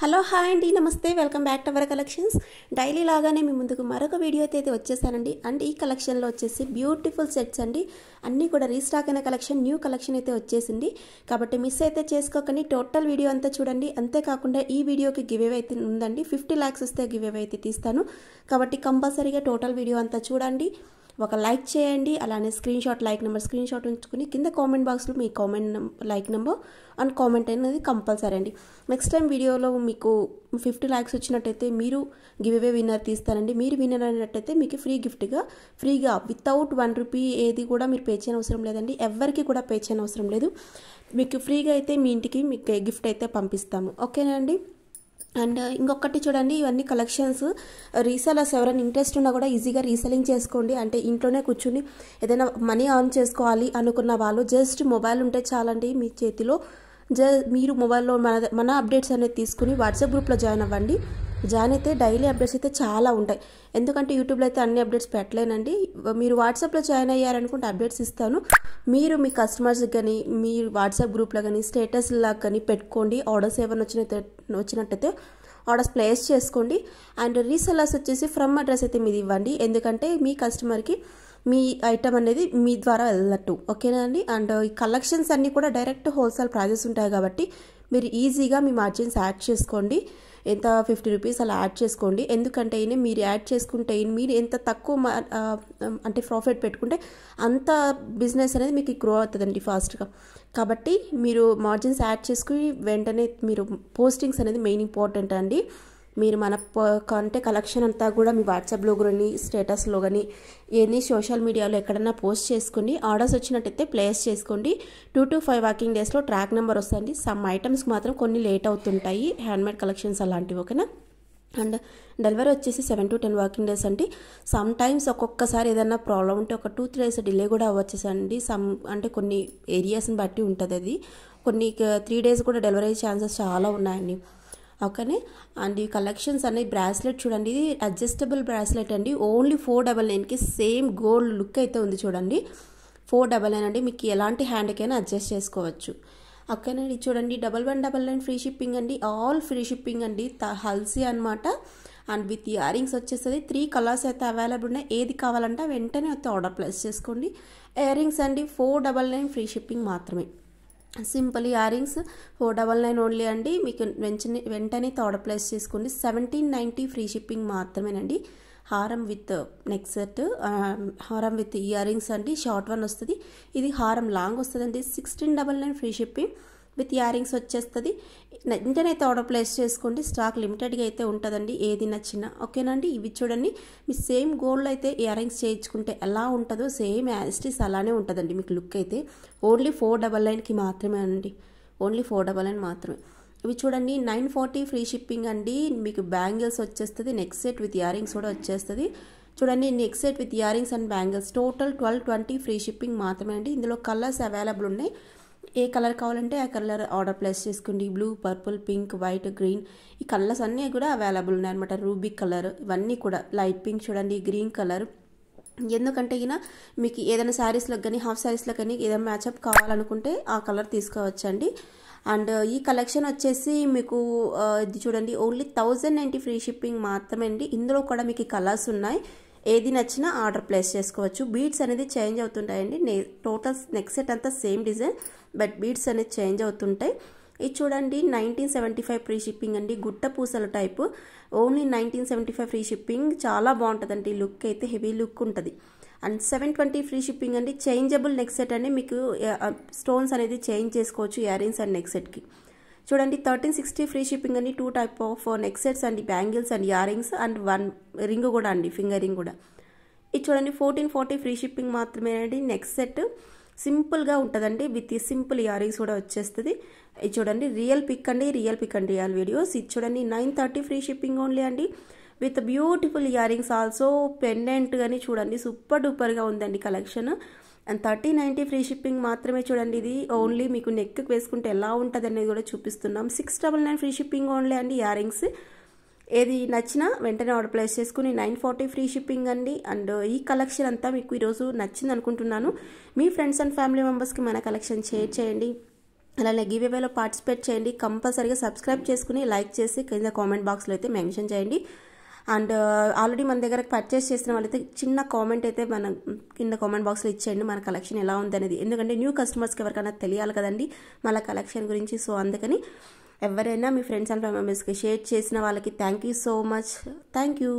Hello hi అండి, నమస్తే, welcome back to our collections. Daily లాగానే మీ ముందుకు మరొక వీడియో అయితే వచ్చేసానండి. అండ్ ఈ కలెక్షన్లో వచ్చేసి బ్యూటిఫుల్ సెట్స్ అండి. అన్నీ కూడా రీస్టాక్ అయిన కలెక్షన్, న్యూ కలెక్షన్ అయితే వచ్చేసింది. కాబట్టి మిస్ అయితే చేసుకోకండి, టోటల్ వీడియో అంతా చూడండి. అంతేకాకుండా ఈ వీడియోకి గివ్ అవే అయితే ఉందండి. 50 lakhs వస్తే గివ్ అవే అయితే తీస్తాను. కాబట్టి కంపల్సరీగా టోటల్ వీడియో అంతా చూడండి. ఒక లైక్ చేయండి, అలానే లైక్ నెంబర్ స్క్రీన్ షాట్ ఉంచుకుని కింద కామెంట్ బాక్స్లో మీ లైక్ నెంబర్ అండ్ కామెంట్ అనేది కంపల్సరీ అండి. నెక్స్ట్ టైం వీడియోలో మీకు 50 lakhs వచ్చినట్టయితే మీరు గివ్ అవే విన్నర్ తీస్తారండి. మీరు విన్నర్ అయినట్టయితే మీకు ఫ్రీగా వితౌట్ 1 రూపీ ఏది కూడా మీరు పే చేయని అవసరం లేదండి. ఎవరికి కూడా పే చేయని అవసరం లేదు. మీకు ఫ్రీగా అయితే మీ ఇంటికి మీకు గిఫ్ట్ అయితే పంపిస్తాము. ఓకేనా అండి. అండ్ ఇంకొకటి చూడండి, ఇవన్నీ కలెక్షన్స్ రీసెలర్స్ ఎవరైనా ఇంట్రెస్ట్ ఉన్నా కూడా ఈజీగా రీసెలింగ్ చేసుకోండి. అంటే ఇంట్లోనే కూర్చుని ఏదైనా మనీ ఆన్ చేసుకోవాలి అనుకున్న వాళ్ళు జస్ట్ మొబైల్ ఉంటే చాలండి మీ చేతిలో. మీరు మొబైల్లో మన అప్డేట్స్ అనేది తీసుకుని వాట్సాప్ గ్రూప్లో జాయిన్ అవ్వండి. జాయిన్ అయితే డైలీ అప్డేట్స్ అయితే చాలా ఉంటాయి. ఎందుకంటే యూట్యూబ్లో అయితే అన్ని అప్డేట్స్ పెట్టలేనండి. మీరు వాట్సాప్లో జాయిన్ అయ్యారనుకుంటే అప్డేట్స్ ఇస్తాను. మీరు మీ కస్టమర్స్కి కానీ మీ వాట్సాప్ గ్రూప్లో కానీ స్టేటస్లా కానీ పెట్టుకోండి. ఆర్డర్స్ ఏమైనా వచ్చినట్టయితే ఆర్డర్స్ ప్లేస్ చేసుకోండి. అండ్ రీసెలర్స్ వచ్చేసి ఫ్రమ్ అడ్రస్ అయితే మీది ఇవ్వండి. ఎందుకంటే మీ కస్టమర్కి మీ ఐటమ్ అనేది మీ ద్వారా వెళ్ళట్టు. ఓకేనా అండి. అండ్ ఈ కలెక్షన్స్ అన్నీ కూడా డైరెక్ట్ హోల్సేల్ ప్రైజెస్ ఉంటాయి కాబట్టి మీరు ఈజీగా మీ మార్జిన్స్ యాడ్ చేసుకోండి. ఎంత 50 రూపీస్ అలా యాడ్ చేసుకోండి. ఎందుకంటే మీరు యాడ్ చేసుకుంటే మీరు ఎంత తక్కువ అంటే ప్రాఫిట్ పెట్టుకుంటే అంత బిజినెస్ అనేది మీకు గ్రో అవుతుందండి ఫాస్ట్గా. కాబట్టి మీరు మార్జిన్స్ యాడ్ చేసుకుని వెంటనే మీరు పోస్టింగ్స్ అనేది మెయిన్ ఇంపార్టెంట్ అండి. మీరు మన అంటే కలెక్షన్ అంతా కూడా మీ వాట్సాప్లో కానీ స్టేటస్లో కానీ ఎనీ సోషల్ మీడియాలో ఎక్కడైనా పోస్ట్ చేసుకుని ఆర్డర్స్ వచ్చినట్టయితే ప్లేస్ చేసుకోండి. 2 to 5 వర్కింగ్ డేస్లో ట్రాక్ నెంబర్ వస్తుంది. సమ్ ఐటమ్స్కి మాత్రం కొన్ని లేట్ అవుతుంటాయి, హ్యాండ్మేడ్ కలెక్షన్స్ అలాంటివి. ఓకేనా. అండ్ డెలివరీ వచ్చేసి 7 to 10 వర్కింగ్ డేస్ అండి. సమ్ టైమ్స్ ఒక్కొక్కసారి ఏదైనా ప్రాబ్లం ఉంటే ఒక 2-3 days డిలే కూడా అవ్వచ్చేసండి. అంటే కొన్ని ఏరియాస్ని బట్టి ఉంటుంది అది. కొన్ని 3 days కూడా డెలివరీ అయ్యే ఛాన్సెస్ చాలా ఉన్నాయండి. ఓకేనే. అండ్ ఈ కలెక్షన్స్ అనేది బ్రాస్లెట్ చూడండి, ఇది అడ్జస్టబుల్ బ్రాస్లెట్ అండి. ఓన్లీ 499కి సేమ్ గోల్డ్ లుక్ అయితే ఉంది చూడండి. 499 అండి. మీకు ఎలాంటి హ్యాండ్కైనా అడ్జస్ట్ చేసుకోవచ్చు. ఓకేనండి. చూడండి 1199 ఫ్రీ షిప్పింగ్ అండి. ఆల్ ఫ్రీ షిప్పింగ్ అండి. హల్సీ అనమాట. అండ్ విత్ ఇయర్ రింగ్స్ వచ్చేస్తుంది. 3 కలర్స్ అయితే అవైలబుల్ ఉన్నాయి. ఏది కావాలంటే వెంటనే అయితే ఆర్డర్ ప్లేస్ చేసుకోండి. ఇయర్ రింగ్స్ అండి 499 ఫ్రీ షిప్పింగ్ మాత్రమే. సింపుల్ ఇయర్ రింగ్స్ 499 ఓన్లీ అండి. మీకు వెంటనే ఆర్డర్ ప్లేస్ చేసుకోండి. 1790 ఫ్రీ షిప్పింగ్ మాత్రమేనండి. హారం విత్ నెక్ సెట్, హారం విత్ ఇయర్ రింగ్స్ అండి. షార్ట్ వన్ వస్తుంది. ఇది హారం లాంగ్ వస్తుందండి. 1699 free shipping with earrings వచ్చేస్తుంది. వెంటనే ఆర్డర్ ప్లేస్ చేసుకోండి. స్టాక్ లిమిటెడ్గా అయితే ఉంటుందండి, ఏది నచ్చినా. ఓకేనండి. ఇవి చూడండి, మీ సేమ్ గోల్డ్ అయితే ఇయర్ రింగ్స్ చేయించుకుంటే ఎలా ఉంటుందో సేమ్ యాస్టిస్ అలానే ఉంటుందండి మీకు లుక్ అయితే. ఓన్లీ 499కి మాత్రమే అండి. ఓన్లీ 499 మాత్రమే. ఇవి చూడండి 940 ఫ్రీ షిప్పింగ్ అండి. మీకు బ్యాంగిల్స్ వచ్చేస్తుంది. Neck set with ear rings కూడా వచ్చేస్తుంది. చూడండి neck set with ear rings and bangles total 1220 free shipping మాత్రమే అండి. ఇందులో కలర్స్ అవైలబుల్ ఉన్నాయి. ఏ కలర్ కావాలంటే ఆ కలర్ ఆర్డర్ ప్లేస్ చేసుకోండి. Blue, purple, pink, white, green ఈ కలర్స్ అన్నీ కూడా అవైలబుల్ ఉన్నాయి అనమాట. రూబీ కలర్ ఇవన్నీ కూడా లైట్ పింక్ చూడండి, గ్రీన్ కలర్. ఎందుకంటే మీకు ఏదైనా శారీస్లో కానీ హాఫ్ శారీస్లో కానీ ఏదైనా మ్యాచప్ కావాలనుకుంటే ఆ కలర్ తీసుకోవచ్చండి. అండ్ ఈ కలెక్షన్ వచ్చేసి మీకు ఇది చూడండి ఓన్లీ 1090 ఫ్రీ షిప్పింగ్ మాత్రమే అండి. ఇందులో కూడా మీకు కలర్స్ ఉన్నాయి. ఏది నచ్చినా ఆర్డర్ ప్లేస్ చేసుకోవచ్చు. బీడ్స్ అనేది చేంజ్ అవుతుంటాయండి. టోటల్ నెక్ సెట్ అంతా సేమ్ డిజైన్, బట్ బీడ్స్ అనేది చేంజ్ అవుతుంటాయి. ఇది చూడండి 1975 ఫ్రీ షిప్పింగ్ అండి. గుట్ట పూసల టైపు. Only 1975 free shipping. చాలా బాగుంటుందండి. లుక్ అయితే హెవీ లుక్ ఉంటుంది. అండ్ 720 ఫ్రీ షిప్పింగ్ అండి. చేంజబుల్ నెక్ సెట్ అండి. మీకు స్టోన్స్ అనేది చేంజ్ చేసుకోవచ్చు ఇయర్ రింగ్స్ అండ్ నెక్ సెట్కి. చూడండి 1360 ఫ్రీ షిప్పింగ్ అండి. 2 type ఆఫ్ నెక్ సెట్స్ అండి, bangles and ear rings and 1 ring కూడా అండి, ఫింగర్ రింగ్ కూడా. ఇది చూడండి 1440 ఫ్రీ షిప్పింగ్ మాత్రమే అండి. నెక్ సెట్ సింపుల్గా ఉంటుందండి. విత్ సింపుల్ ఇయర్ రింగ్స్ కూడా వచ్చేస్తుంది. ఇది చూడండి రియల్ పిక్ అండి, రియల్ వీడియోస్. ఇది చూడండి 930 ఫ్రీ షిప్పింగ్ ఓన్లీ అండి. With beautiful ear rings also, pendant కానీ చూడండి సూపర్ డూపర్గా ఉందండి కలెక్షన్. అండ్ 1390 ఫ్రీ షిప్పింగ్ మాత్రమే. చూడండి ఇది ఓన్లీ మీకు నెక్కి వేసుకుంటే ఎలా ఉంటుంది అనేది కూడా చూపిస్తున్నాం. 699 ఫ్రీ షిప్పింగ్ ఓన్లీ అండి. ఇయర్ రింగ్స్ ఏది నచ్చినా వెంటనే ఆర్డర్ ప్లేస్ చేసుకుని 940 ఫ్రీ షిప్పింగ్ అండి. అండ్ ఈ కలెక్షన్ అంతా మీకు ఈరోజు నచ్చింది అనుకుంటున్నాను. మీ ఫ్రెండ్స్ అండ్ ఫ్యామిలీ మెంబర్స్కి మన కలెక్షన్ షేర్ చేయండి. అలానే గివ్ అవేలో పార్టిసిపేట్ చేయండి. కంపల్సరీగా సబ్స్క్రైబ్ చేసుకుని లైక్ చేసి కింద కామెంట్ బాక్స్లో అయితే మెన్షన్ చేయండి. అండ్ ఆల్రెడీ మన దగ్గర పర్చేస్ చేసిన వాళ్ళైతే చిన్న కామెంట్ అయితే మన కింద కామెంట్ బాక్స్లో ఇచ్చేయండి మన కలెక్షన్ ఎలా ఉంది అనేది. ఎందుకంటే న్యూ కస్టమర్స్కి ఎవరికైనా తెలియాలి కదండి మన కలెక్షన్ గురించి. సో అందుకని ఎవరైనా మీ ఫ్రెండ్స్ అండ్ ఫ్యామిలీ మెంబర్స్కి షేర్ చేసిన వాళ్ళకి thank you so much. Thank you.